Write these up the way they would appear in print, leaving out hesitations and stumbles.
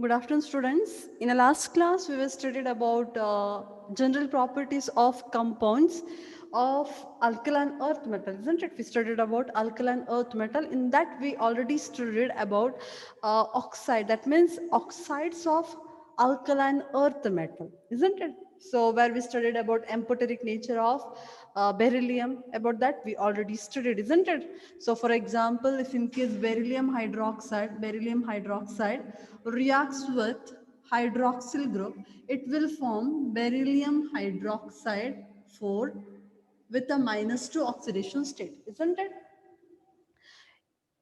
Good afternoon, students. In the last class, we were studied about general properties of compounds of alkaline earth metal, isn't it? We studied about alkaline earth metal. In that, we already studied about oxide. That means oxides of alkaline earth metal, isn't it? So where we studied about amphoteric nature of beryllium, about that we already studied, isn't it? So for example, if in case beryllium hydroxide reacts with hydroxyl group, it will form beryllium hydroxide 4 with a -2 oxidation state, isn't it?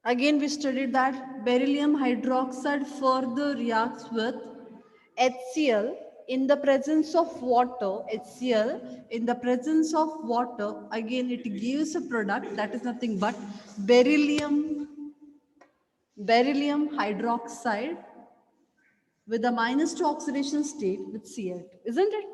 Again, we studied that beryllium hydroxide further reacts with HCl in the presence of water. HCl in the presence of water, again, it gives a product that is nothing but beryllium, beryllium hydroxide with a -2 oxidation state with Cl2, isn't it?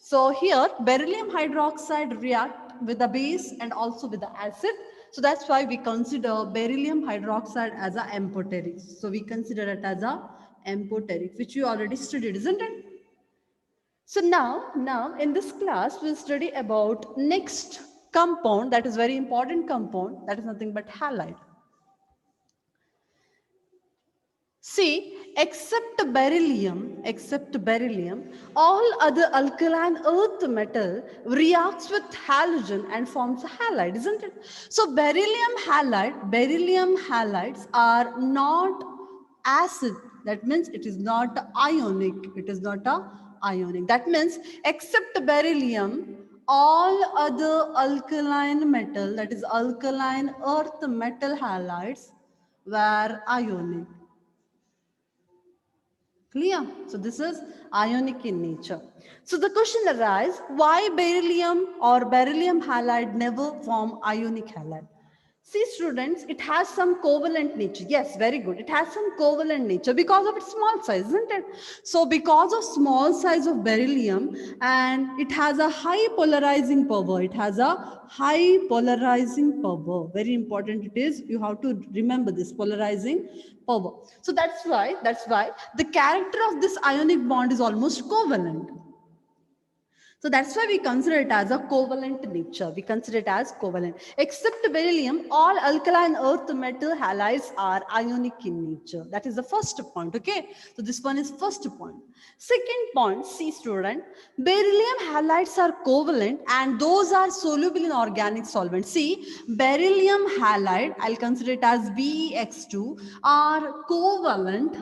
So here beryllium hydroxide react with the base and also with the acid. So that's why we consider beryllium hydroxide as a amphoteric. So we consider it as a amphoteric, which you already studied, isn't it? So now in this class we'll study about next compound that is very important compound, that is nothing but halide. See, except beryllium, all other alkaline earth metal reacts with halogen and forms a halide, isn't it? So beryllium halides are not acid. That means it is not ionic. It is not a ionic. That means except beryllium, all other alkaline metal, that is alkaline earth metal halides, were ionic. Clear? So this is ionic in nature. So the question arises, why beryllium or beryllium halide never form ionic halide? See students, it has some covalent nature. Yes, very good. It has some covalent nature because of its small size, isn't it? So because of small size of beryllium, and it has a high polarizing power. It has a high polarizing power. Very important it is. You have to remember this polarizing power. So that's why the character of this ionic bond is almost covalent. So that's why we consider it as a covalent nature. We consider it as covalent. Except beryllium, all alkaline earth metal halides are ionic in nature. That is the first point, okay? So this one is first point. Second point, see student, beryllium halides are covalent and those are soluble in organic solvents. See, beryllium halide, I'll consider it as BeX2, are covalent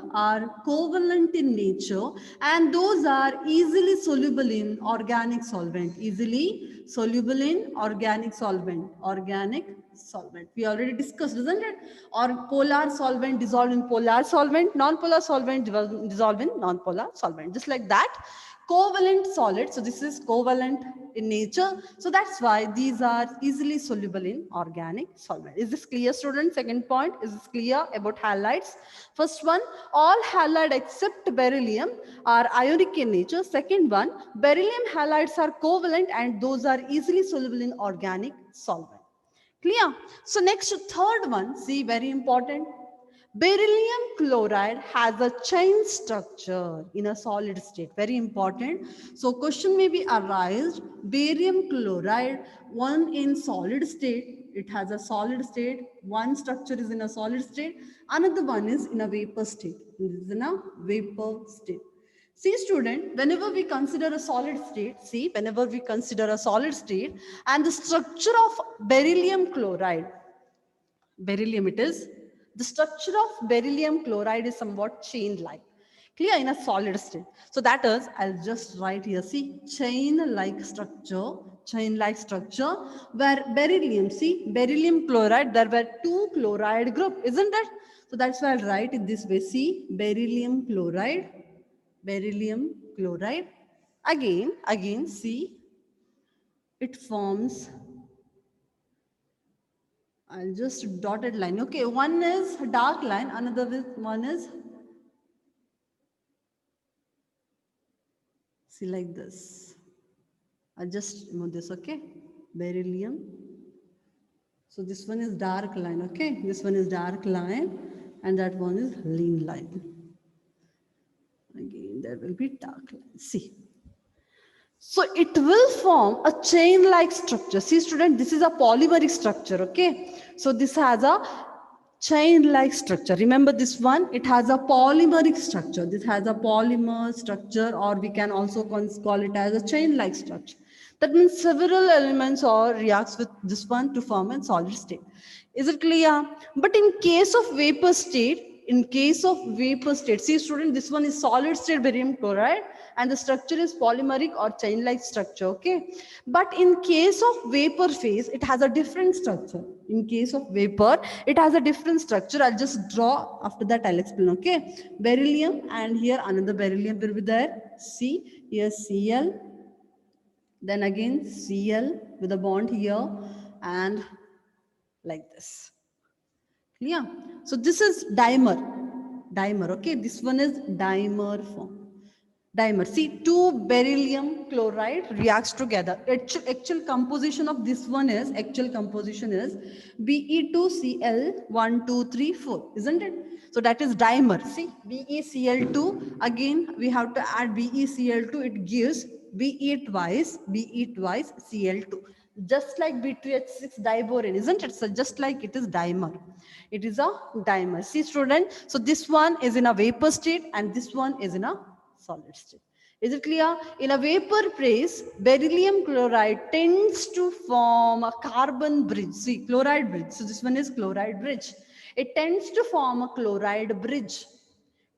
in nature, and those are easily soluble in organic solvent. Easily soluble in organic solvent. Organic solvent. We already discussed, isn't it? Or polar solvent dissolved in polar solvent, non-polar solvent dissolved in non-polar solvent. Just like that, covalent solid. So this is covalent in nature. So that's why these are easily soluble in organic solvent. Is this clear, students? Second point, is this clear about halides? First one, all halide except beryllium are ionic in nature. Second one, beryllium halides are covalent and those are easily soluble in organic solvent. Clear? So next, third one, see, very important. Beryllium chloride has a chain structure in a solid state. Very important. So question may be arised. Barium chloride, one in solid state. It has a solid state. One structure is in a solid state. Another one is in a vapor state. This is in a vapor state. See student, whenever we consider a solid state, and the structure of beryllium chloride, beryllium it is, the structure of beryllium chloride is somewhat chain-like, clear, in a solid state. So that is, I'll just write here, see, chain-like structure, where beryllium, see, beryllium chloride, there were two chloride group, isn't it? So that's why I'll write it this way, see, beryllium chloride, again, see, it forms, I'll just dotted line. Okay, one is dark line, one is, see, like this. I'll just remove this, okay? Beryllium. So this one is dark line, okay? This one is dark line and that one is lean line. there will be dark line. See. So it will form a chain-like structure. See, student, this is a polymeric structure, okay? So this has a chain-like structure. Remember this one? It has a polymeric structure. This has a polymer structure, or we can also call it as a chain-like structure. That means several elements or reacts with this one to form a solid state. Is it clear? But in case of vapor state, see student, this one is solid state barium chloride and the structure is polymeric or chain-like structure, okay? But in case of vapor phase, it has a different structure. In case of vapor, it has a different structure. I'll just draw, after that I'll explain, okay? Beryllium, and here another beryllium will be there. See, here Cl, then again Cl with a bond here, and like this. Clear? So this is dimer, okay? This one is dimer form. Dimer. See, two beryllium chloride reacts together. Actual composition of this one is, Be2Cl1, 2, 3, 4, isn't it? So that is dimer. See, BeCl2, again we have to add BeCl2, it gives Be twice Cl2. Just like B2H6 diborane, isn't it? So just like it is dimer. It is a dimer. See, student, so this one is in a vapor state and this one is in a solid state. Is it clear? In a vapor phase, beryllium chloride tends to form a carbon bridge. See, chloride bridge. So this one is chloride bridge. It tends to form a chloride bridge.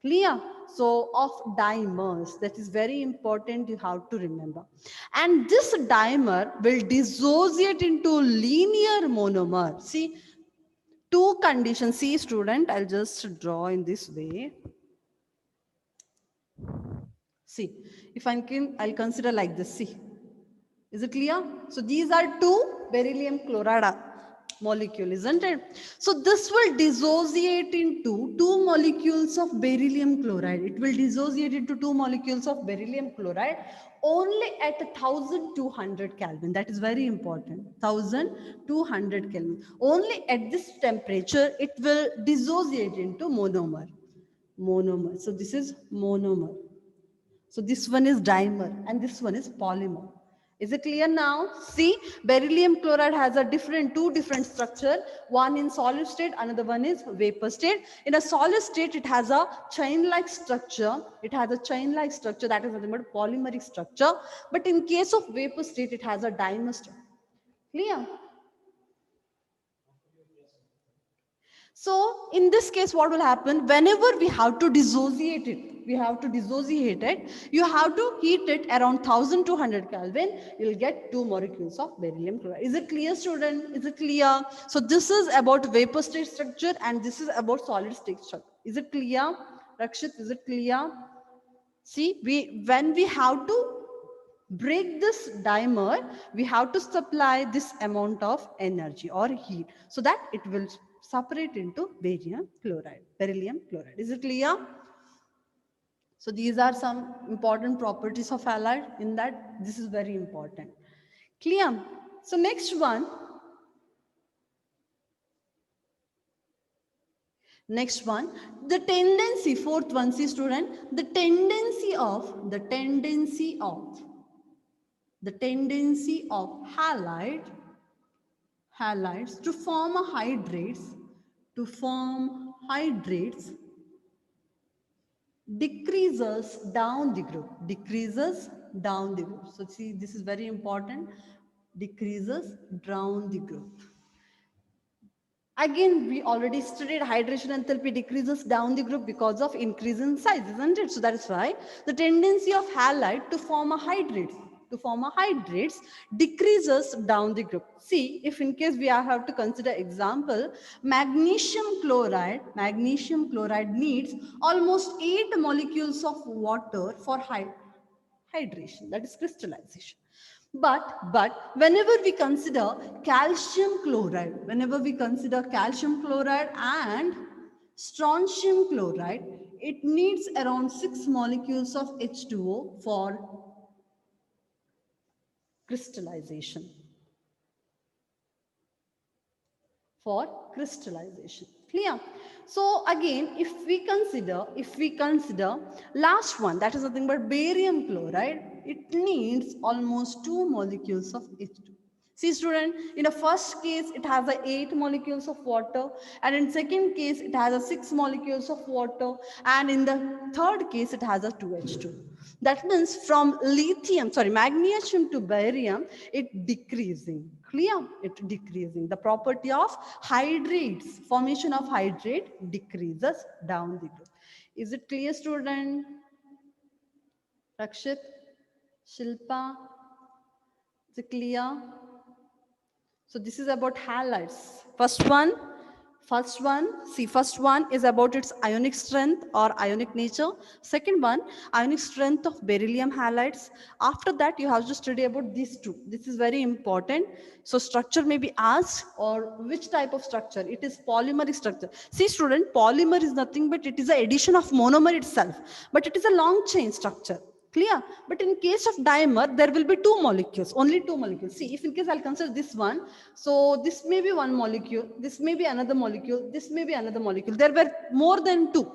Clear? So of dimers, that is very important, you have to remember. And this dimer will dissociate into linear monomer. See, two conditions. See, student, I'll just draw in this way. See, if I'll consider like this. See, is it clear? So these are two beryllium chloride molecule, isn't it? So this will dissociate into two molecules of beryllium chloride. It will dissociate into two molecules of beryllium chloride only at 1200 Kelvin. That is very important. 1200 Kelvin. Only at this temperature, it will dissociate into monomer. So this is monomer. So this one is dimer and this one is polymer. Is it clear now? See, beryllium chloride has two different structure. One in solid state, another one is vapor state. In a solid state, it has a chain-like structure. That is nothing but polymeric structure. But in case of vapor state, it has a dimer structure. Clear? So in this case, what will happen? Whenever we have to dissociate it, you have to heat it around 1200 Kelvin, you'll get two molecules of beryllium chloride. Is it clear, student? Is it clear? So this is about vapor state structure and this is about solid state structure. Is it clear? Rakshit, is it clear? See, when we have to break this dimer, we have to supply this amount of energy or heat so that it will separate into beryllium chloride. Is it clear? So these are some important properties of halide. In that, this is very important. Clear? So next one. The tendency, fourth one, see student, the tendency of halides to form hydrates decreases down the group. So see, this is very important. Decreases down the group. Again, we already studied hydration enthalpy decreases down the group because of increase in size, isn't it? So that is why the tendency of halide to form a hydrates decreases down the group. See, if in case we have to consider example, magnesium chloride needs almost 8 molecules of water for hydration, that is crystallization. But whenever we consider calcium chloride and strontium chloride, it needs around 6 molecules of H2O for crystallization. Clear? So again, if we consider last one, that is nothing but barium chloride, it needs almost 2 molecules of H2. See student, in the first case, it has a 8 molecules of water, and in second case, it has a 6 molecules of water, and in the third case, it has a 2H2. That means from magnesium to barium, it decreasing. Clear? It decreasing. The property of hydrates, formation of hydrate decreases down the group. Is it clear, student? Rakshit? Shilpa? Is it clear? So this is about halides. First one is about its ionic strength or ionic nature. Second one, ionic strength of beryllium halides. After that, you have to study about these two. This is very important. So structure may be asked, or which type of structure? It is polymeric structure. See student, polymer is nothing but it is the addition of monomer itself, but it is a long chain structure. Clear? But in case of dimer, there will be 2 molecules, only 2 molecules. See, if in case I'll consider this one, so this may be 1 molecule, this may be another molecule, this may be another molecule. There were more than 2.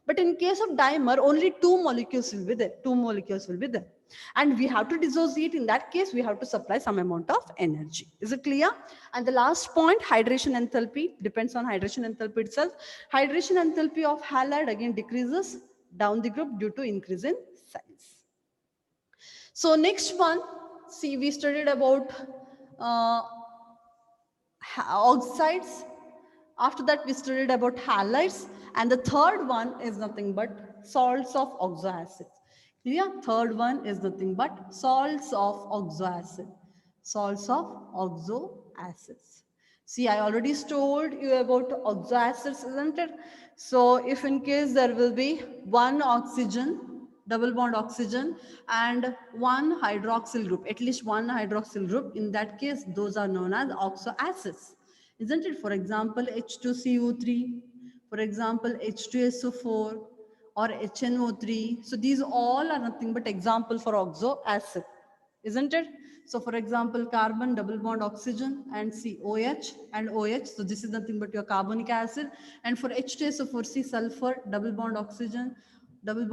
But in case of dimer, only 2 molecules will be there. 2 molecules will be there. And we have to dissociate. In that case, we have to supply some amount of energy. Is it clear? And the last point, hydration enthalpy, depends on hydration enthalpy itself. Hydration enthalpy of halide again decreases down the group due to increase in size. So next one, see, we studied about oxides. After that, we studied about halides. And the third one is nothing but salts of oxoacids. Clear? Third one is nothing but salts of oxoacid. Salts of oxoacids. See, I already told you about oxoacids, isn't it? So if in case there will be one oxygen, double bond oxygen, and one hydroxyl group, at least one hydroxyl group, in that case, those are known as oxoacids. Isn't it? For example, H2CO3, for example, H2SO4 or HNO3. So these all are nothing but example for oxoacid. Isn't it? So for example, carbon, double bond oxygen, and COH and OH. So this is nothing but your carbonic acid. And for H2SO4, C sulfur, double bond oxygen, and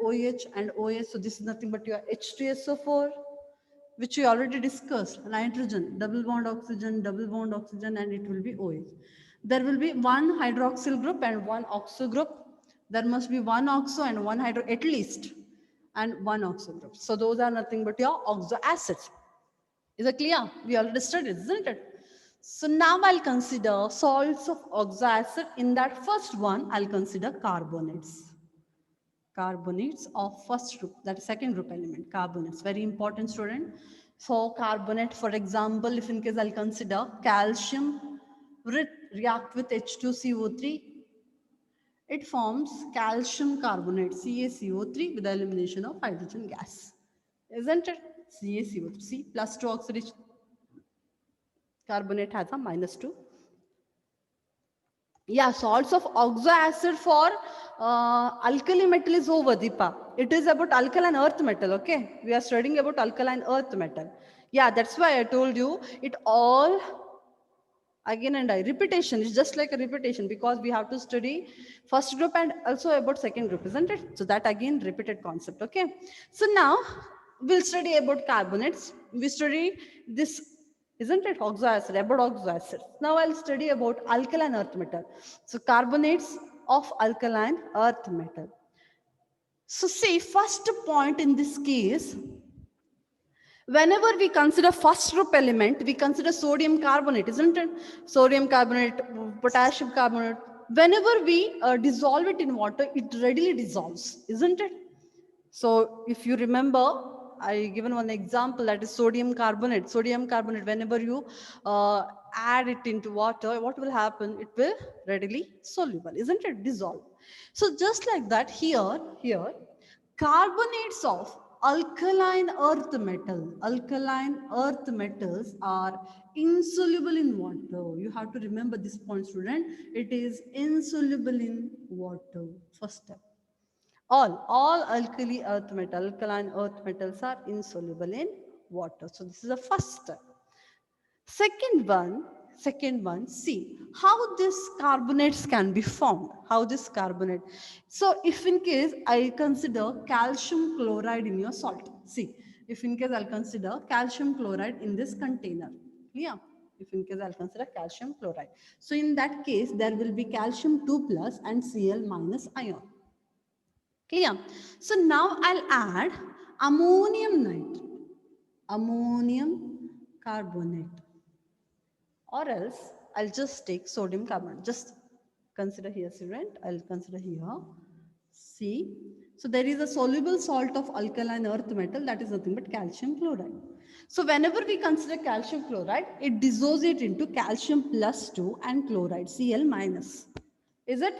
OH. So this is nothing but your H2SO4, which we already discussed. Nitrogen, double bond oxygen, and it will be OH. There will be one hydroxyl group and one oxo group. There must be one oxo and one hydro at least, and one oxo group. So those are nothing but your oxoacids. Is it clear? We already studied, isn't it? So now I'll consider salts of oxoacid. In that first one, I'll consider carbonates. Carbonates of first group, that is second group element, carbonates. Very important, student. So carbonate, for example, if in case I'll consider calcium react with H2CO3, it forms calcium carbonate, CaCO3, with the elimination of hydrogen gas. Isn't it? CaCO3, C plus 2 oxidation. Carbonate has a -2. Yeah, salts of oxoacid for alkali metal is over, Deepa. It is about alkaline earth metal, okay? We are studying about alkaline earth metal. Yeah, that's why I told you it all again and repetition is just like a repetition, because we have to study first group and also about second group, isn't it? So that again repeated concept, okay? So now we'll study about carbonates. We study this, isn't it? Oxoacid, about oxoacid. Now I'll study about alkaline earth metal. So carbonates of alkaline earth metal. So see, first point in this case, whenever we consider first group element, we consider sodium carbonate, isn't it? Sodium carbonate, potassium carbonate. Whenever we dissolve it in water, it readily dissolves, isn't it? So if you remember, I given one example, that is sodium carbonate. Sodium carbonate, whenever you add it into water, what will happen? It will readily soluble, isn't it? Dissolve. So just like that, here, carbonates of alkaline earth metals are insoluble in water. You have to remember this point, student. It is insoluble in water. First step. All alkaline earth metals are insoluble in water. So this is the first step. Second one, Second one, see how this carbonates can be formed. How this carbonate. So if in case I consider calcium chloride in your salt. See, if in case I'll consider calcium chloride in this container. Yeah. If in case I'll consider calcium chloride. So in that case, there will be calcium 2 plus and Cl minus ion. Clear? So now I'll add ammonium nitrate, ammonium carbonate, or else I'll just take sodium carbonate. Just consider here, student. I'll consider here C. So there is a soluble salt of alkaline earth metal, that is nothing but calcium chloride. So whenever we consider calcium chloride, it dissociates into calcium plus 2 and chloride, Cl minus. Is it?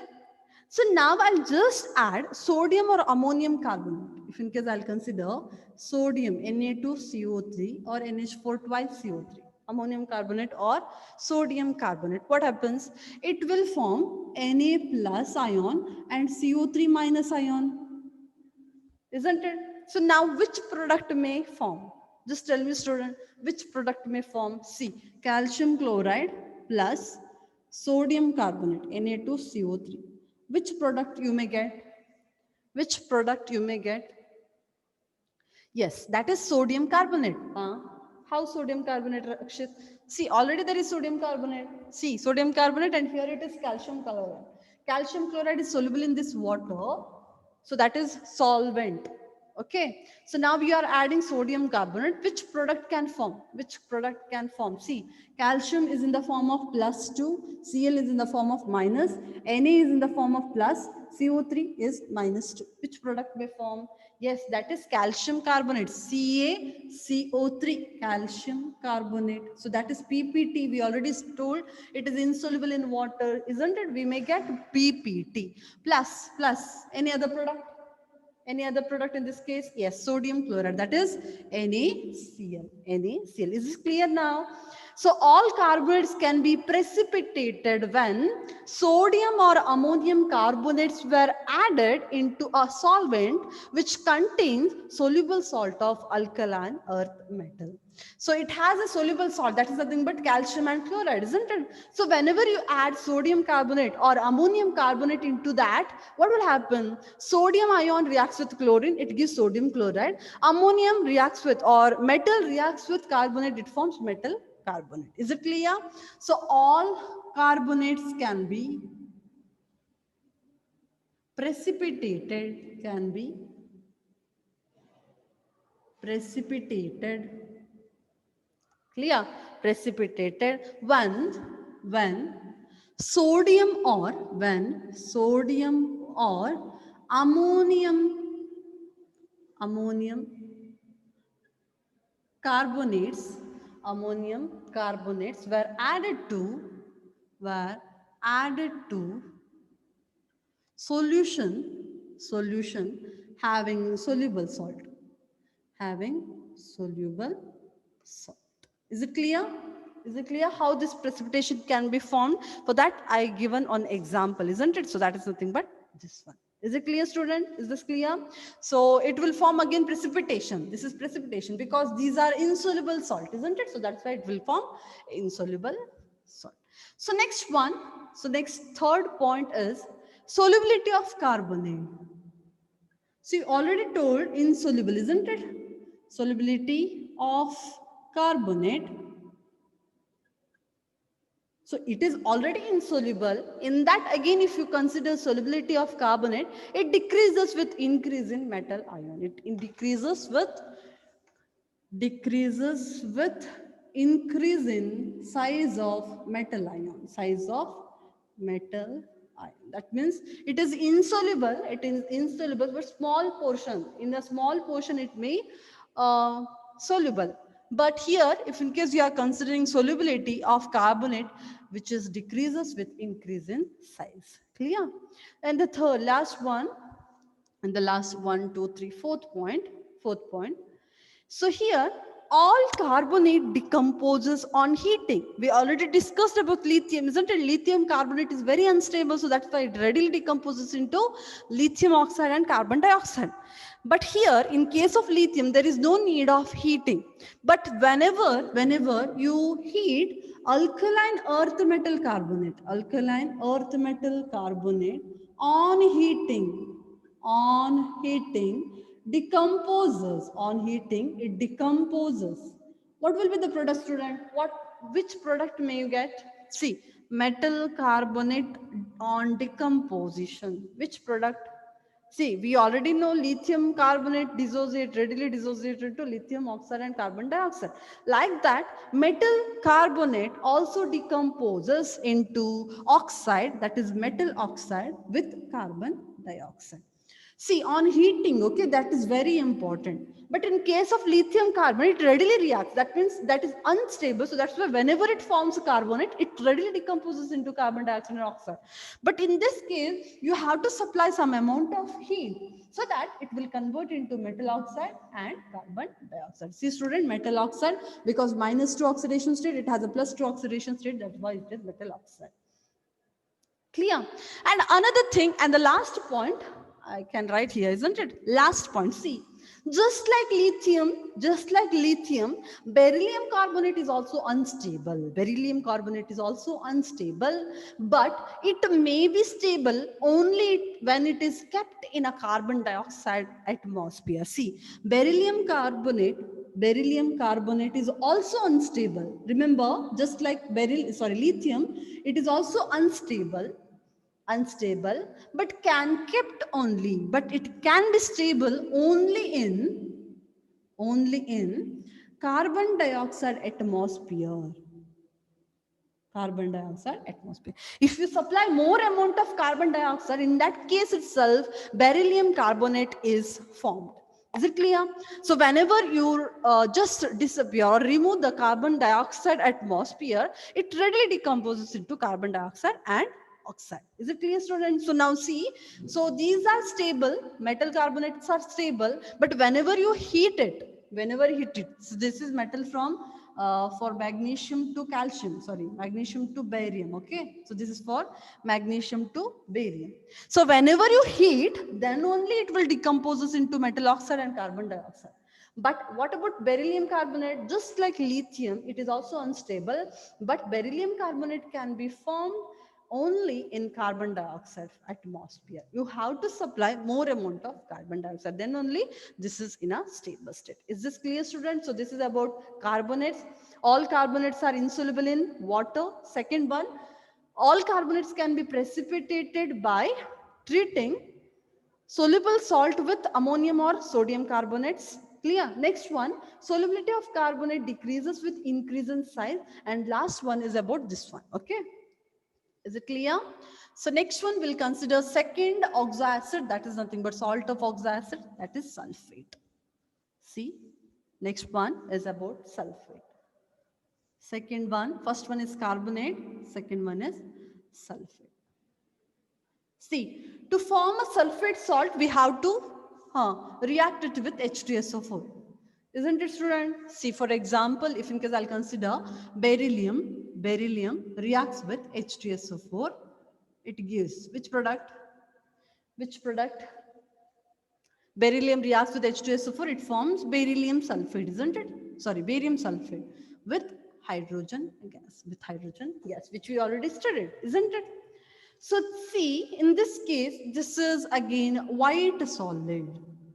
So now I'll just add sodium or ammonium carbonate. If in case I'll consider sodium Na2CO3 or NH4 twice CO3, ammonium carbonate or sodium carbonate, what happens? It will form Na plus ion and CO3 minus ion, isn't it? So now which product may form? Just tell me, student, which product may form? See, calcium chloride plus sodium carbonate, Na2CO3. Which product you may get? Which product you may get? Yes, that is sodium carbonate. How sodium carbonate, Akshit? See, already there is sodium carbonate. See, sodium carbonate, and here it is calcium chloride. Calcium chloride is soluble in this water. So that is solvent. Okay. So now we are adding sodium carbonate. Which product can form? Which product can form? See, calcium is in the form of plus 2. Cl is in the form of minus. Na is in the form of plus. CO3 is minus 2. Which product may form? Yes, that is calcium carbonate. CaCO3, calcium carbonate. So that is PPT. We already told it is insoluble in water, isn't it? We may get PPT. Plus, any other product? Any other product in this case? Yes, sodium chloride. That is NaCl. NaCl. Is this clear now? So all carbonates can be precipitated when sodium or ammonium carbonates were added into a solvent which contains soluble salt of alkaline earth metal. So it has a soluble salt, that is nothing but calcium and chloride, isn't it? So whenever you add sodium carbonate or ammonium carbonate into that, what will happen? Sodium ion reacts with chlorine, it gives sodium chloride. Ammonium reacts with, or metal reacts with carbonate, it forms metal carbonate. Is it clear? So all carbonates can be precipitated, clear? Precipitated when sodium or ammonium carbonates were added to solution having soluble salt. Is it clear? Is it clear how this precipitation can be formed? For that I given on example, isn't it? So that is nothing but this one. Is it clear, student? Is this clear? So it will form again precipitation. This is precipitation because these are insoluble salt, isn't it? So that's why it will form insoluble salt. So next one, third point is solubility of carbonate. So you already told insoluble, isn't it? Solubility of carbonate. So it is already insoluble. In that, again, if you consider solubility of carbonate, it decreases with increase in metal ion. It decreases with increase in size of metal ion. That means it is insoluble. But small portion. In a small portion, it may soluble. But here, if in case you are considering solubility of carbonate, which is decreases with increase in size. Clear? And the last one, fourth point. So here, all carbonate decomposes on heating. We already discussed about lithium, isn't it? Lithium carbonate is very unstable, so that's why it readily decomposes into lithium oxide and carbon dioxide. But here, in case of lithium, there is no need of heating. But whenever you heat alkaline earth metal carbonate on heating, decomposes. On heating, it decomposes. What will be the product, student? Which product may you get? See, metal carbonate on decomposition. Which product? See, we already know lithium carbonate readily dissociated to lithium oxide and carbon dioxide. Like that, metal carbonate also decomposes into oxide, that is metal oxide with carbon dioxide. See, on heating, okay, that is very important. But in case of lithium carbonate, it readily reacts. That means that is unstable. So that's why whenever it forms a carbonate, it readily decomposes into carbon dioxide and oxide. But in this case, you have to supply some amount of heat so that it will convert into metal oxide and carbon dioxide. See, student, metal oxide, because -2 oxidation state, it has a +2 oxidation state. That's why it is metal oxide. Clear? And another thing, and the last point, I can write here, isn't it? Last point, see, just like lithium, beryllium carbonate is also unstable. Beryllium carbonate is also unstable, but it may be stable only when it is kept in a carbon dioxide atmosphere. See, beryllium carbonate is also unstable. Remember, just like lithium, it is also unstable, but it can be stable only in carbon dioxide atmosphere. If you supply more amount of carbon dioxide, in that case itself, beryllium carbonate is formed. Is it clear? So whenever you just disappear or remove the carbon dioxide atmosphere, it readily decomposes into carbon dioxide and oxide. Is it clear, students? So now see, so these are stable, metal carbonates are stable, but whenever you heat it, so this is metal from for magnesium to barium. Okay, so this is for magnesium to barium. So whenever you heat, then only it will decomposes into metal oxide and carbon dioxide. But what about beryllium carbonate? Just like lithium, it is also unstable, but beryllium carbonate can be formed only in carbon dioxide atmosphere. You have to supply more amount of carbon dioxide, then only this is in a stable state. Is this clear, students? So this is about carbonates. All carbonates are insoluble in water. Second one, all carbonates can be precipitated by treating soluble salt with ammonium or sodium carbonates. Clear? Next one, solubility of carbonate decreases with increase in size. And last one is about this one. Okay. Is it clear? So next one we'll consider second oxoacid, that is nothing but salt of oxoacid, that is sulfate. See, next one is about sulfate. Second one, first one is carbonate, second one is sulfate. See, to form a sulfate salt, we have to react it with H2SO4. Isn't it, student? See, for example, if in case I'll consider beryllium reacts with H2SO4, it gives which product? Beryllium reacts with H2SO4, it forms beryllium sulfate, isn't it? Sorry, barium sulfate with hydrogen gas, which we already studied, isn't it? So see, in this case, this is again white solid,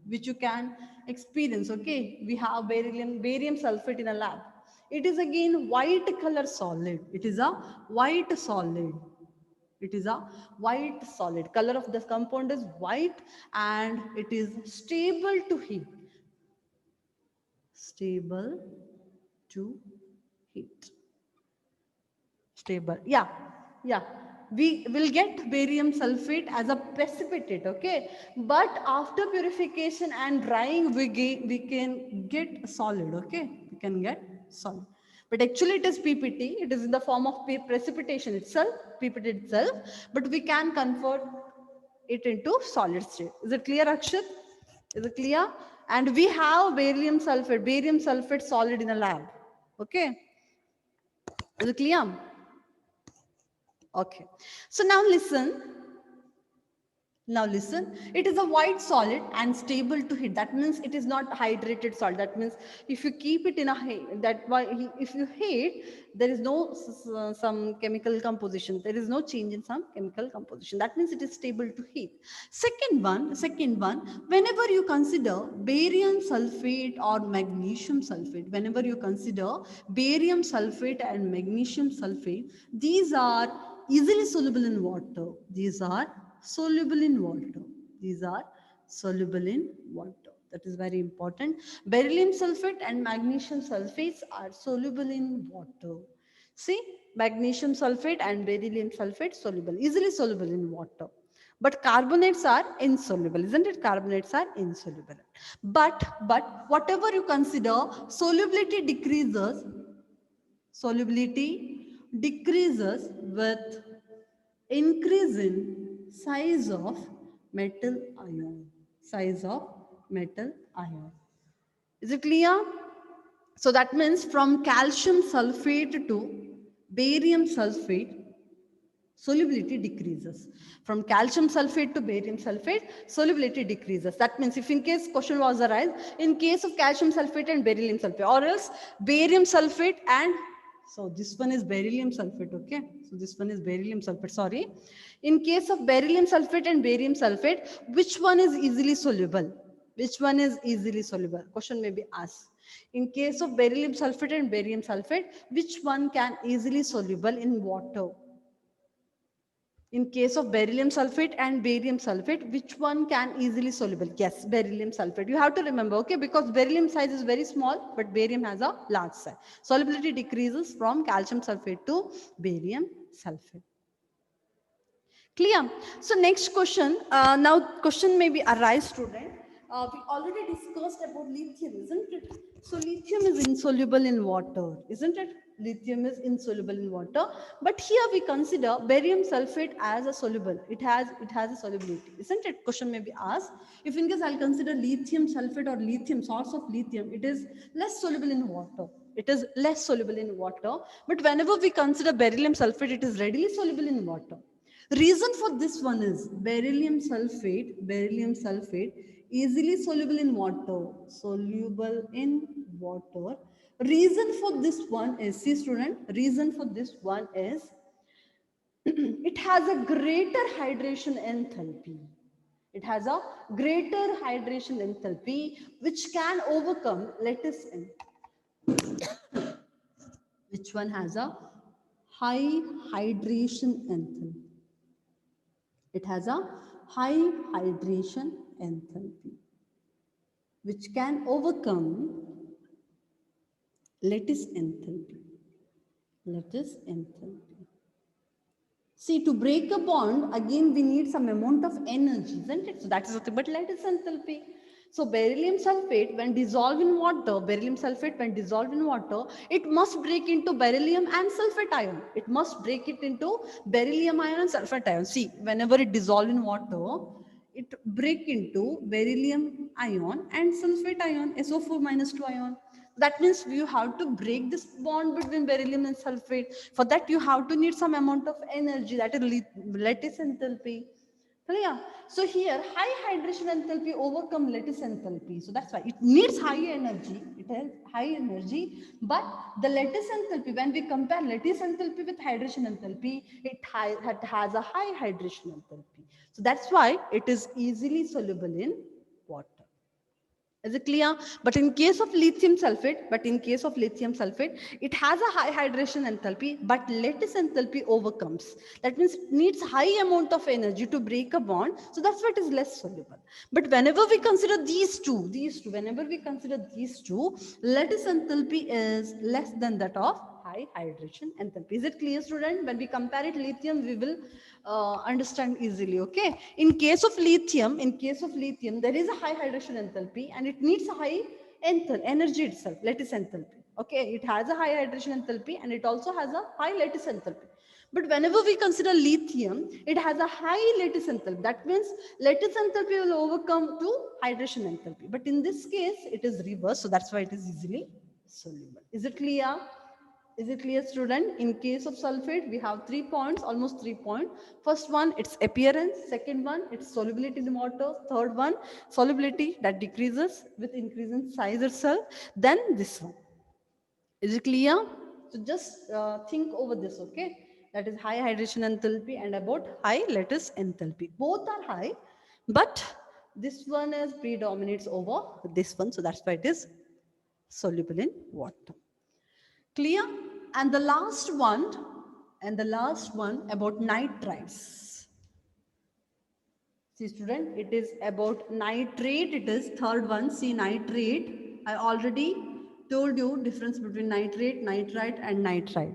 which you can experience. Okay, we have barium sulfate in a lab. It is again white color solid. It is a white solid. Color of this compound is white and it is stable to heat. Stable. Yeah. We will get barium sulfate as a precipitate, okay? But after purification and drying, we can get solid, okay? We can get solid. But actually it is PPT. It is in the form of precipitation itself, PPT itself. But we can convert it into solid state. Is it clear, Akshat? Is it clear? And we have barium sulfate solid in a lab. Okay, is it clear? Okay, so now listen. Now listen, it is a white solid and stable to heat. That means it is not hydrated salt. That means if you keep it in a if you heat, there is no some chemical composition. There is no change in some chemical composition. That means it is stable to heat. Second one, whenever you consider barium sulfate or magnesium sulfate, whenever you consider barium sulfate and magnesium sulfate, these are easily soluble in water. These are soluble in water. These are soluble in water. That is very important. Beryllium sulfate and magnesium sulfates are soluble in water. See, magnesium sulfate and beryllium sulfate soluble, easily soluble in water. But carbonates are insoluble, isn't it? Carbonates are insoluble. But whatever you consider, solubility decreases with increase in size of metal ion. Size of metal ion. Is it clear? So that means from calcium sulfate to barium sulfate, solubility decreases. From calcium sulfate to barium sulfate, solubility decreases. That means if in case question was arise, in case of calcium sulfate and beryllium sulfate, or else barium sulfate and, so this one is beryllium sulfate, okay? So this one is beryllium sulfate, sorry. In case of beryllium sulfate and barium sulfate, which one is easily soluble? Which one is easily soluble? Question may be asked. In case of beryllium sulfate and barium sulfate, which one can easily soluble in water? In case of beryllium sulfate and barium sulfate, which one can easily soluble? Yes, beryllium sulfate. You have to remember, okay, because beryllium size is very small, but barium has a large size. Solubility decreases from calcium sulfate to barium sulfate. Clear? So next question, now question may be arise, student. We already discussed about lithium, isn't it? So lithium is insoluble in water, isn't it? Lithium is insoluble in water. But here we consider barium sulfate as a soluble. It has a solubility, isn't it? Question may be asked. If in case I'll consider lithium sulfate or lithium, source of lithium, it is less soluble in water. It is less soluble in water. But whenever we consider beryllium sulfate, it is readily soluble in water. Reason for this one is beryllium sulfate easily soluble in water, Reason for this one is, see student, reason for this one is it has a greater hydration enthalpy. It has a greater hydration enthalpy which can overcome lattice enthalpy. Which one has a high hydration enthalpy? It has a high hydration enthalpy, which can overcome lattice enthalpy. Lattice enthalpy. See, to break a bond, again, we need some amount of energy, isn't it? So that is nothing but lattice enthalpy. So beryllium sulfate, when dissolved in water, it must break into beryllium and sulfate ion. It must break it into beryllium ion and sulfate ion. See, whenever it dissolves in water, it break into beryllium ion and sulfate ion, SO4 minus 2 ion. That means you have to break this bond between beryllium and sulfate. For that, you have to need some amount of energy, that is lattice enthalpy. Clear? So here, high hydration enthalpy overcome lattice enthalpy. So that's why it needs high energy. It has high energy, but the lattice enthalpy, when we compare lattice enthalpy with hydration enthalpy, it has a high hydration enthalpy. So that's why it is easily soluble in water. Is it clear? But in case of lithium sulfate, it has a high hydration enthalpy, but lattice enthalpy overcomes. That means it needs high amount of energy to break a bond. So that's why it is less soluble. But whenever we consider these two, lattice enthalpy is less than that of high hydration enthalpy. Is it clear, student? When we compare it lithium, we will understand easily. Okay. In case of lithium, there is a high hydration enthalpy and it needs a high energy itself, lattice enthalpy. Okay. It has a high hydration enthalpy and it also has a high lattice enthalpy. But whenever we consider lithium, it has a high lattice enthalpy. That means lattice enthalpy will overcome to hydration enthalpy. But in this case, it is reverse. So that's why it is easily soluble. Is it clear? Is it clear, student? In case of sulfate, we have 3 points, almost 3 points. First one, its appearance. Second one, its solubility in the water. Third one, solubility that decreases with increase in size itself. Then this one. Is it clear? So just think over this, okay? That is high hydration enthalpy and about high lattice enthalpy. Both are high, but this one is predominates over this one. So that's why it is soluble in water. Clear? And the last one about nitrites. See, student, it is about nitrate. It is third one. See, nitrate. I already told you difference between nitrate, nitrite, and nitrite.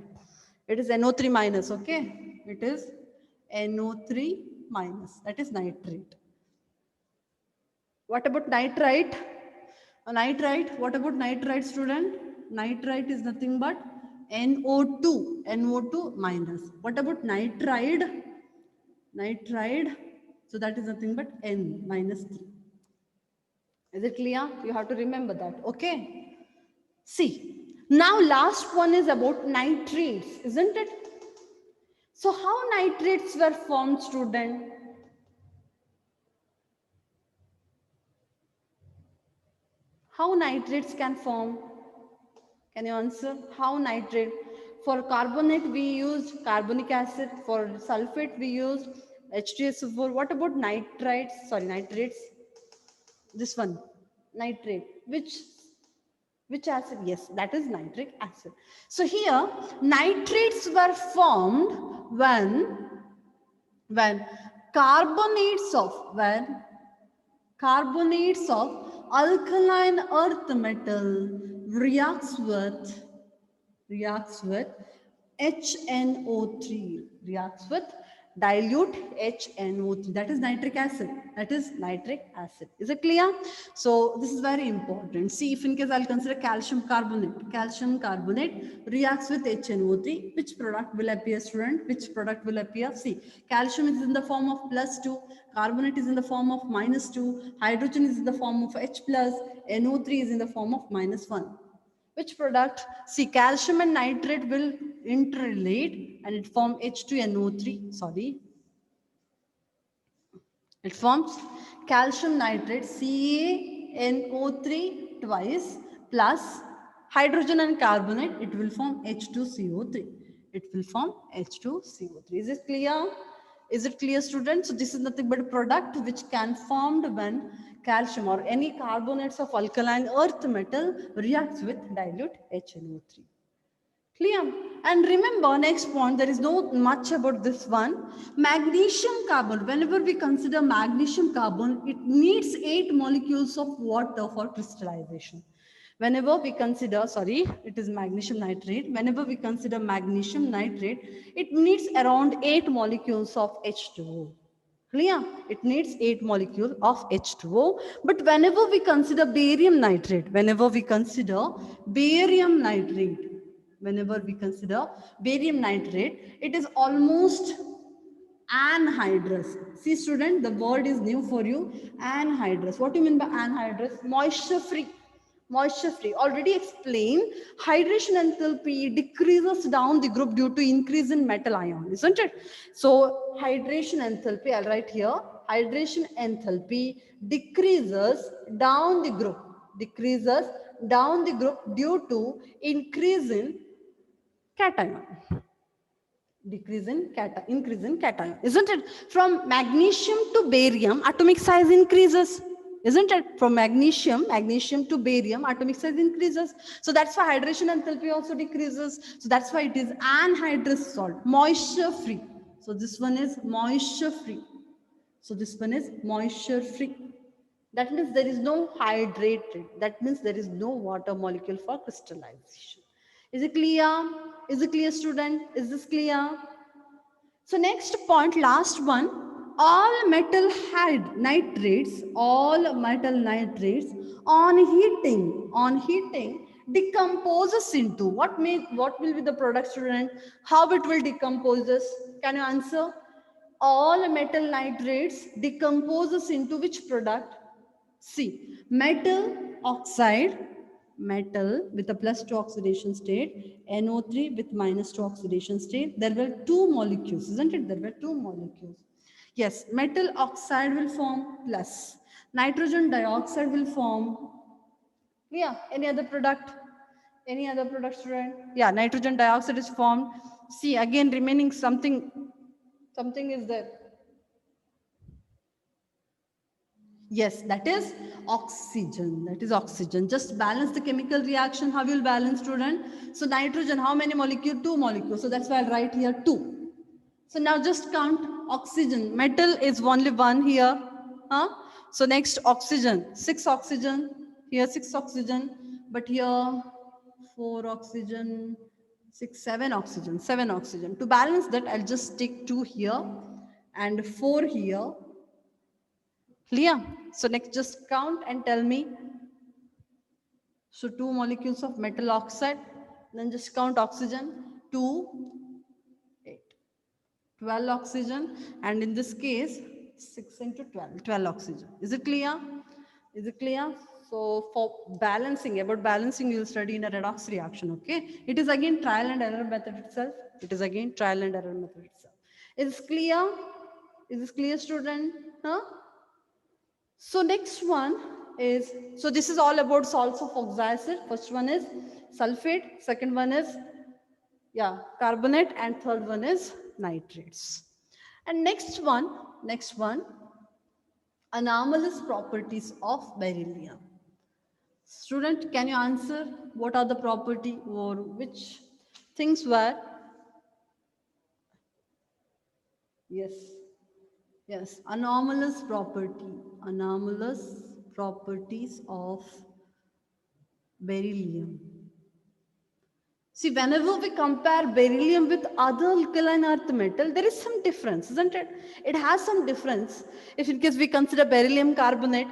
It is NO3 minus, okay? It is NO3 minus. That is nitrate. What about nitrite? Nitrite. What about nitrite, student? Nitrite is nothing but NO2. NO2 minus. What about nitride? Nitride. So that is nothing but N minus 3. Is it clear? You have to remember that. Okay. See. Now last one is about nitrates, isn't it? So how nitrates were formed, student? How nitrates can form? Can you answer? How nitrate? For carbonate, we use carbonic acid. For sulfate, we use H2SO4. What about nitrites? Sorry, nitrates. This one, nitrate. Which acid? Yes, that is nitric acid. So here, nitrates were formed when carbonates of alkaline earth metal reacts with HNO3, reacts with dilute HNO3. That is nitric acid. Is it clear? So this is very important. See, if in case I'll consider calcium carbonate reacts with HNO3, which product will appear, student? Which product will appear? See, calcium is in the form of +2, carbonate is in the form of -2, hydrogen is in the form of H+, NO3 is in the form of -1. Which product? See, calcium and nitrate will interrelate and it forms H2NO3. Sorry. It forms calcium nitrate CaNO3 twice plus hydrogen and carbonate. It will form H2CO3. Is it clear? Is it clear, students? So this is nothing but a product which can formed when calcium or any carbonates of alkaline earth metal reacts with dilute HNO3. Clear? And remember, next point, there is no much about this one. Magnesium carbon, whenever we consider magnesium carbon, it needs 8 molecules of water for crystallization. Whenever we consider, it is magnesium nitrate. Whenever we consider magnesium nitrate, it needs around 8 molecules of H2O. Clear? It needs 8 molecules of H2O. But whenever we consider barium nitrate, it is almost anhydrous. See, student, the word is new for you. Anhydrous. What do you mean by anhydrous? Moisture free. Already explained, hydration enthalpy decreases down the group due to increase in metal ion, isn't it? So hydration enthalpy, I'll write here, hydration enthalpy decreases down the group due to increase in cation. Increase in cation, isn't it? From magnesium to barium, atomic size increases. Isn't it? From magnesium to barium, atomic size increases. So that's why hydration enthalpy also decreases. So that's why it is anhydrous salt, moisture free. So this one is moisture free. That means there is no hydrated. That means there is no water molecule for crystallization. Is it clear? Is it clear, student? Is this clear? So next point, last one. All metal nitrates on heating decomposes into? What will be the product, student? How it will decomposes? Can you answer? All metal nitrates decomposes into which product? See, metal oxide, metal with a +2 oxidation state, NO3 with -2 oxidation state. There were two molecules, isn't it? There were two molecules. Yes, metal oxide will form plus. Nitrogen dioxide will form. Yeah, any other product? Any other product, student? Yeah, nitrogen dioxide is formed. See, again remaining something is there. Yes, that is oxygen. That is oxygen. Just balance the chemical reaction. How will balance, student? So nitrogen, how many molecules? Two molecules. So that's why I'll write here two. So now just count oxygen. Metal is only one here. Huh? So next oxygen, 6 oxygen. Here 6 oxygen. But here 4 oxygen, 6, 7 oxygen, 7 oxygen. To balance that, I'll just take 2 here and 4 here. Clear? So next just count and tell me. So 2 molecules of metal oxide. Then just count oxygen. 2, 8. 12 oxygen. And in this case, 6 into 12. 12 oxygen. Is it clear? Is it clear? So for balancing, about balancing, you'll study in a redox reaction, okay? It is again trial and error method itself. It is again trial and error method itself. Is this clear? Is this clear, student? Huh? So next one is, so this is all about salts of oxyacid. First one is sulfate. Second one is, yeah, carbonate. And third one is nitrates. And next one, anomalous properties of beryllium. Student, can you answer what are the property or which things were? Yes. Yes, anomalous properties of beryllium. See, whenever we compare beryllium with other alkaline earth metal, there is some difference, isn't it? It has some difference. If in case we consider beryllium carbonate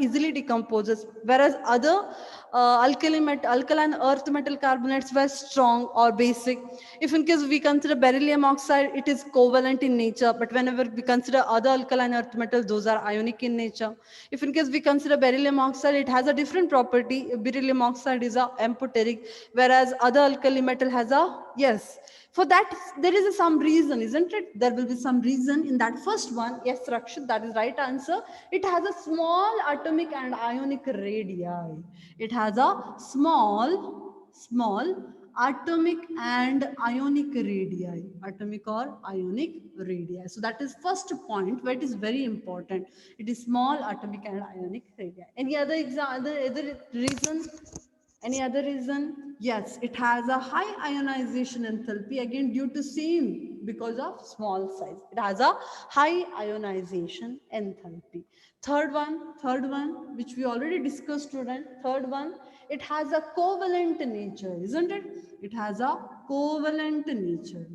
easily decomposes, whereas other alkaline earth metal carbonates were strong or basic. If in case we consider beryllium oxide, it is covalent in nature, but whenever we consider other alkaline earth metals, those are ionic in nature. If in case we consider beryllium oxide, it has a different property. Beryllium oxide is a amphoteric, whereas other alkali metal has a, yes. For that, there is some reason, isn't it? There will be some reason in that first one. Yes, Rakshit, that is right answer. It has a small atomic and ionic radii. It has a small atomic and ionic radii. Atomic or ionic radii. So that is first point where it is very important. It is small atomic and ionic radii. Any other reason? Any other reason? Yes, it has a high ionization enthalpy, again due to same because of small size. It has a high ionization enthalpy. Third one, which we already discussed, student. Third one, it has a covalent nature, isn't it? It has a covalent nature.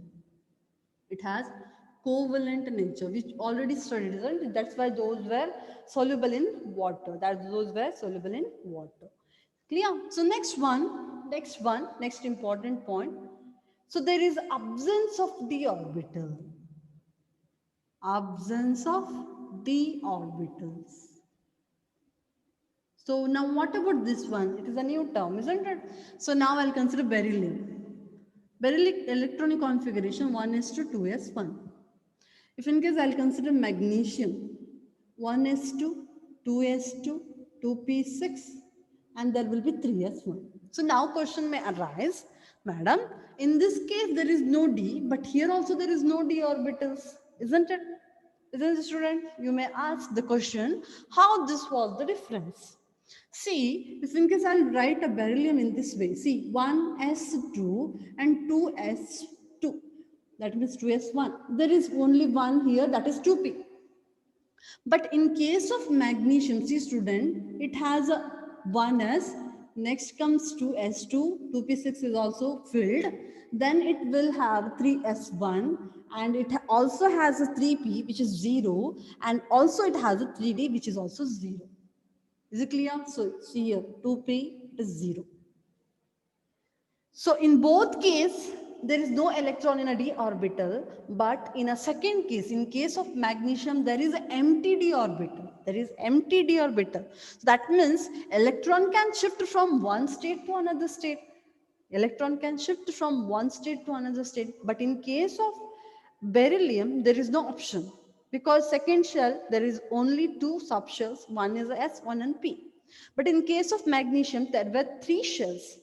It has covalent nature, which already studied, isn't it? That's why those were soluble in water. Those were soluble in water. Clear? So next important point. So there is absence of d orbital. Absence of d orbitals. So now what about this one? It is a new term, isn't it? So now I'll consider beryllium. Beryllium electronic configuration 1s2 2s1. If in case I'll consider magnesium 1s2 2s2 2p6, and there will be 3s1. So now question may arise, madam, in this case there is no d, but here also there is no d orbitals, isn't it? Isn't it, student? You may ask the question, how this was the difference? See, if in case I'll write a beryllium in this way, see 1s2 and 2s2, that means 2s1. There is only one here, that is 2p. But in case of magnesium, see student, it has a 1s, next comes 2s2, 2p6 is also filled, then it will have 3s1, and it also has a 3p which is 0, and also it has a 3d which is also 0. Is it clear? So see here, 2p is 0. So in both case, there is no electron in a d orbital, but in a second case, in case of magnesium, there is an empty d orbital. There is empty d orbital. So that means electron can shift from one state to another state. Electron can shift from one state to another state. But in case of beryllium, there is no option, because second shell, there is only two subshells. One is S, one and P. But in case of magnesium, there were three shells.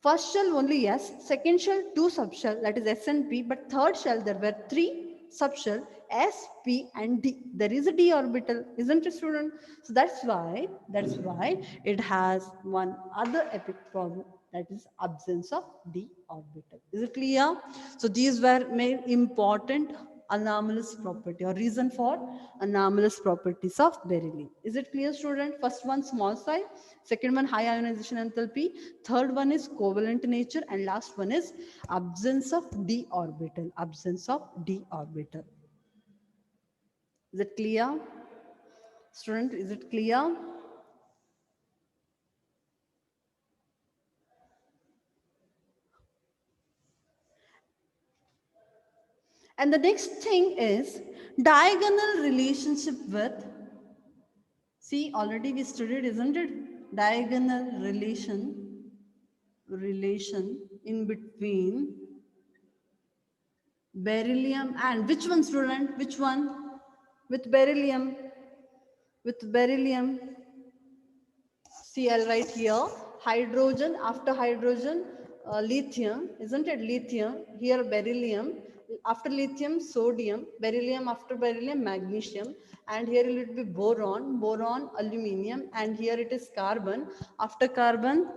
First shell only S, second shell two subshell, that is S and P, but third shell there were three subshell S, P and D. There is a D orbital, isn't it, student? So that's why it has one other epic problem, that is absence of D orbital. Is it clear? So these were main important anomalous property or reason for anomalous properties of beryllium. Is it clear, student? First one, small size. Second one, high ionization enthalpy. Third one is covalent nature. And last one is absence of d orbital. Absence of d orbital. Is it clear? Student, is it clear? And the next thing is diagonal relationship with, see, already we studied, isn't it? Diagonal relation in between beryllium and which one, student? Which one? With beryllium. With beryllium. See, I'll write here hydrogen, after hydrogen, lithium, isn't it? Lithium, here beryllium, after lithium, sodium, beryllium, after beryllium, magnesium, and here it will be boron, aluminium, and here it is carbon, after carbon,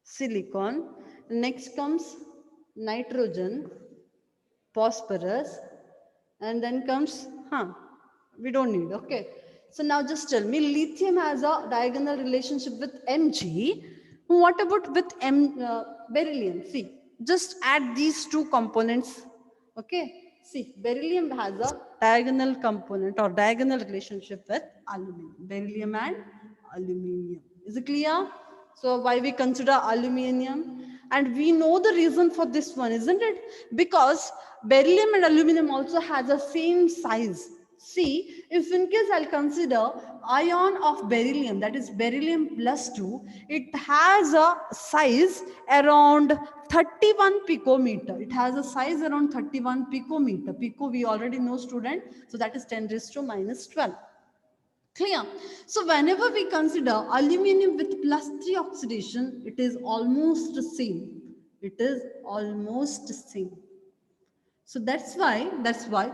silicon. Next comes nitrogen, phosphorus, and then comes, we don't need, okay. So now just tell me, lithium has a diagonal relationship with Mg. What about with beryllium? See, just add these two components, okay. See, beryllium has a diagonal component or diagonal relationship with aluminum, beryllium and aluminium. Is it clear? So why we consider aluminium? And we know the reason for this one, isn't it? Because beryllium and aluminum also has the same size. See, if in case I'll consider ion of beryllium, that is beryllium plus 2, it has a size around 31 picometer. It has a size around 31 picometer. Pico we already know, student. So that is 10 raised to minus 12. Clear? So whenever we consider aluminum with plus 3 oxidation, it is almost the same. It is almost the same. So that's why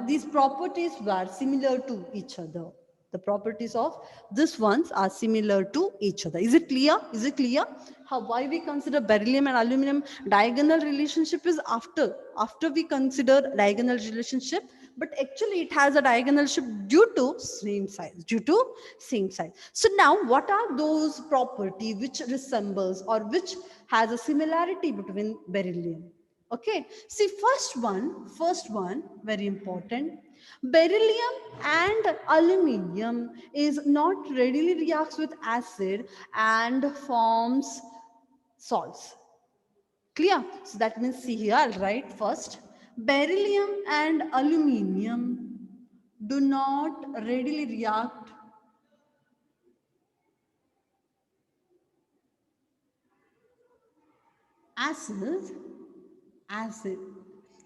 these properties were similar to each other. The properties of these ones are similar to each other. Is it clear? Is it clear? Why we consider beryllium and aluminum diagonal relationship is after we consider diagonal relationship, but actually it has a diagonal shape due to same size, So now what are those properties which resembles or which has a similarity between beryllium? Okay, see, first one, very important. Beryllium and aluminium is not readily reacts with acid and forms salts. Clear? So that means, see here, I'll write first. Beryllium and aluminium do not readily react acid.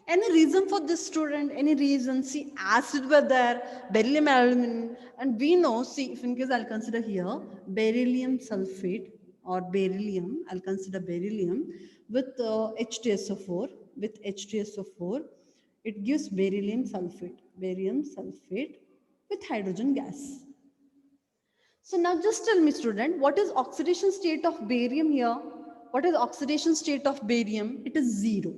Any reason for this, student? Any reason? See, acid were there, beryllium and aluminum, and we know, see, if in case I'll consider here, beryllium sulfate or beryllium, I'll consider beryllium with H2SO4, it gives beryllium sulfate with hydrogen gas. So now just tell me, student, what is oxidation state of barium here? What is oxidation state of barium? It is 0.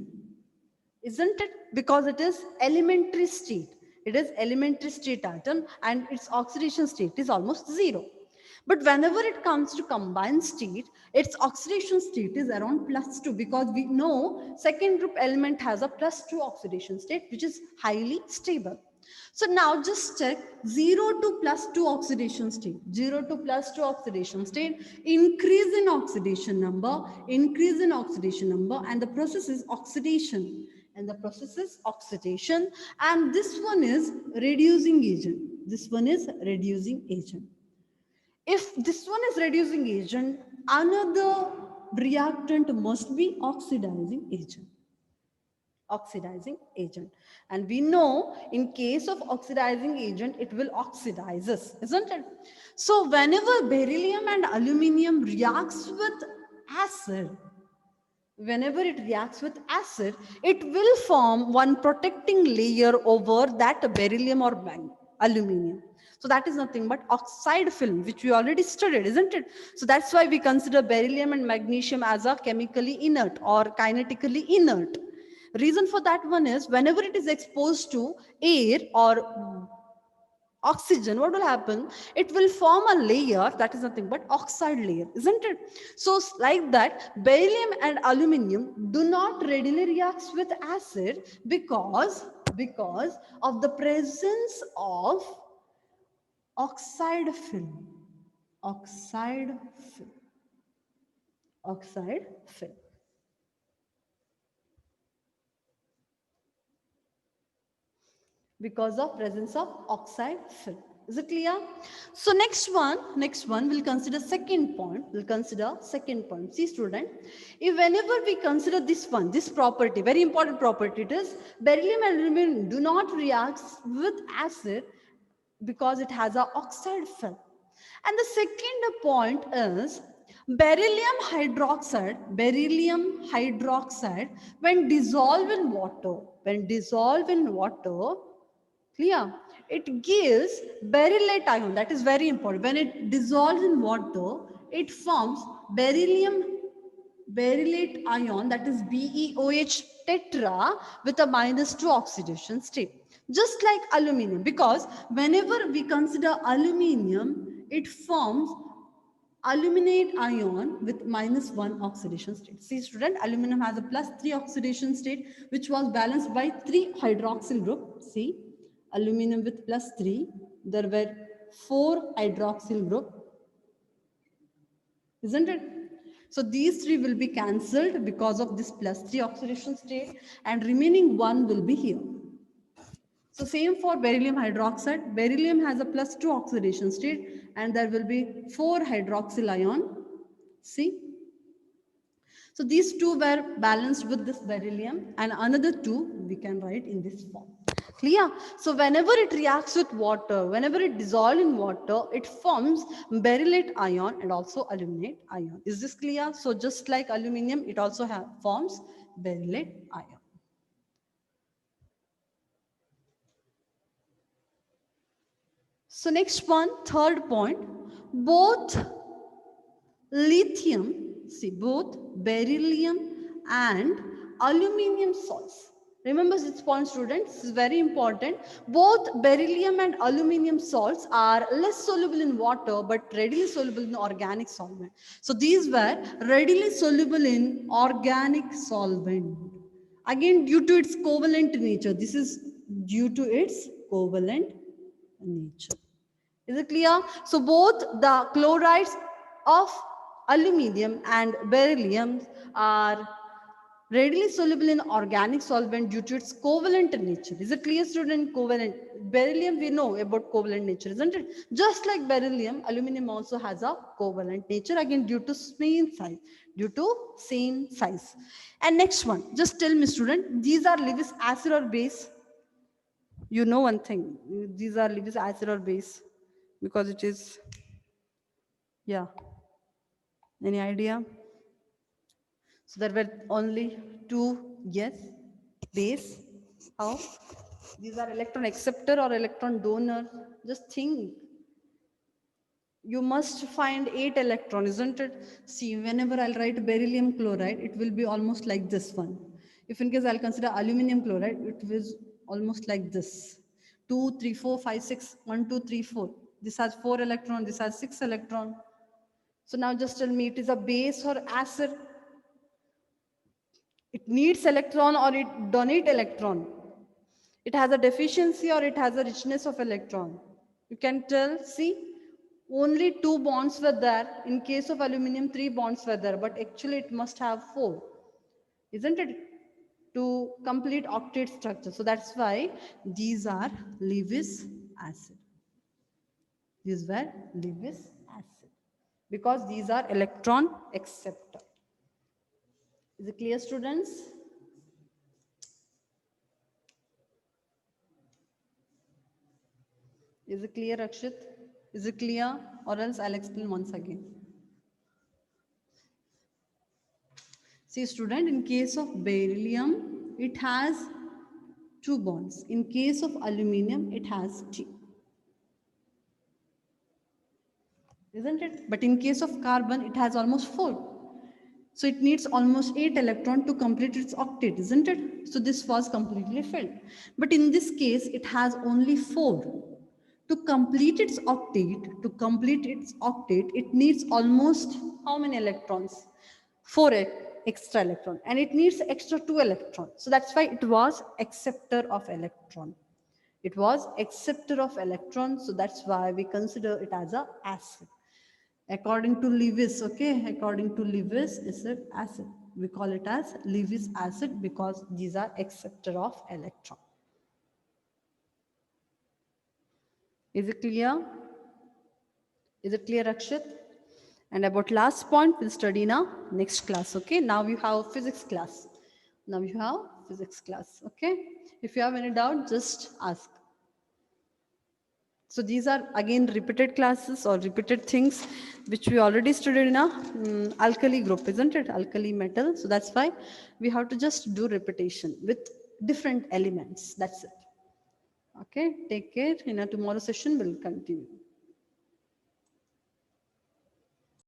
Isn't it? Because it is elementary state. It is elementary state atom and its oxidation state is almost 0. But whenever it comes to combined state, its oxidation state is around plus 2, because we know second group element has a plus 2 oxidation state, which is highly stable. So now just check 0 to plus 2 oxidation state. 0 to plus 2 oxidation state, increase in oxidation number, and the process is oxidation. And the process is oxidation. And this one is reducing agent. This one is reducing agent. If this one is reducing agent, another reactant must be oxidizing agent. Oxidizing agent. And we know in case of oxidizing agent, it will oxidizes, isn't it? So whenever beryllium and aluminium reacts with acid, whenever it reacts with acid, it will form one protecting layer over that beryllium or aluminium. So that is nothing but oxide film, which we already studied, isn't it? So that's why we consider beryllium and magnesium as a chemically inert or kinetically inert. Reason for that one is whenever it is exposed to air or oxygen, what will happen? It will form a layer that is nothing but oxide layer, isn't it? So like that, beryllium and aluminium do not readily react with acid because of the presence of oxide film. Oxide film. Oxide film. Because of presence of oxide film. Is it clear? So next one we'll consider second point. See student, if whenever we consider this one, this property, very important property, it is beryllium and aluminium do not react with acid because it has a oxide film. And the second point is beryllium hydroxide, when dissolved in water, clear, it gives berylate ion. That is very important. When it dissolves in water, it forms berylate ion, that is BeOH tetra with a -2 oxidation state. Just like aluminium, because whenever we consider aluminium, it forms aluminate ion with -1 oxidation state. See student, aluminum has a +3 oxidation state, which was balanced by 3 hydroxyl group. See, aluminum with +3, there were 4 hydroxyl group, isn't it? So these 3 will be cancelled because of this +3 oxidation state, and remaining 1 will be here. So same for beryllium hydroxide. Beryllium has a +2 oxidation state, and there will be 4 hydroxyl ion. See? So these 2 were balanced with this beryllium, and another 2 we can write in this form. Clear? So whenever it reacts with water, whenever it dissolves in water, it forms berylate ion and also aluminate ion. Is this clear? So just like aluminium, it also forms berylate ion. So next one, third point, both beryllium and aluminium salts. Remember this point students, this is very important. Both beryllium and aluminium salts are less soluble in water but readily soluble in organic solvent. So these were readily soluble in organic solvent. Again, due to its covalent nature. This is due to its covalent nature. Is it clear? So both the chlorides of aluminium and beryllium are readily soluble in organic solvent due to its covalent nature. Is it clear, student? Covalent. Beryllium, we know about covalent nature, isn't it? Just like beryllium, aluminium also has a covalent nature, again due to same size. And next one, just tell me, student, these are Lewis acid or base? You know one thing, these are Lewis acid or base, because it is, yeah. Any idea? So there were only 2, yes, base. How? These are electron acceptor or electron donor. Just think. You must find 8 electrons, isn't it? See, whenever I'll write beryllium chloride, it will be almost like this one. If in case I'll consider aluminum chloride, it was almost like this. 2, 3, 4, 5, 6, 1, 2, 3, 4. This has 4 electrons, this has 6 electrons. So now just tell me, it is a base or acid? It needs electron or it donates electron? It has a deficiency or it has a richness of electron. You can tell, see, only 2 bonds were there. In case of aluminum, 3 bonds were there, but actually it must have 4, isn't it? To complete octet structure. So that's why these are Lewis acid. These were Lewis acid because these are electron acceptor. Is it clear, students? Is it clear, Akshit? Is it clear? Or else I'll explain once again. See, student, in case of beryllium, it has 2 bonds. In case of aluminum, it has 3. Isn't it? But in case of carbon, it has almost 4. So it needs almost 8 electrons to complete its octet, isn't it? So this was completely filled. But in this case, it has only 4. To complete its octet, it needs almost how many electrons? 4 extra electron, and it needs extra 2 electrons. So that's why it was acceptor of electron. It was acceptor of electrons, so that's why we consider it as a acid. According to Lewis, okay, according to Lewis, it's an acid. We call it as Lewis acid because these are acceptor of electron. Is it clear? Is it clear, Akshit? And about last point, we'll study in our next class, okay? Now you have physics class. Now you have physics class, okay? If you have any doubt, just ask. So these are again repeated classes or repeated things which we already studied in a alkali group, isn't it? Alkali metal. So that's why we have to just do repetition with different elements. That's it. Okay, take care. In our tomorrow session, we'll continue.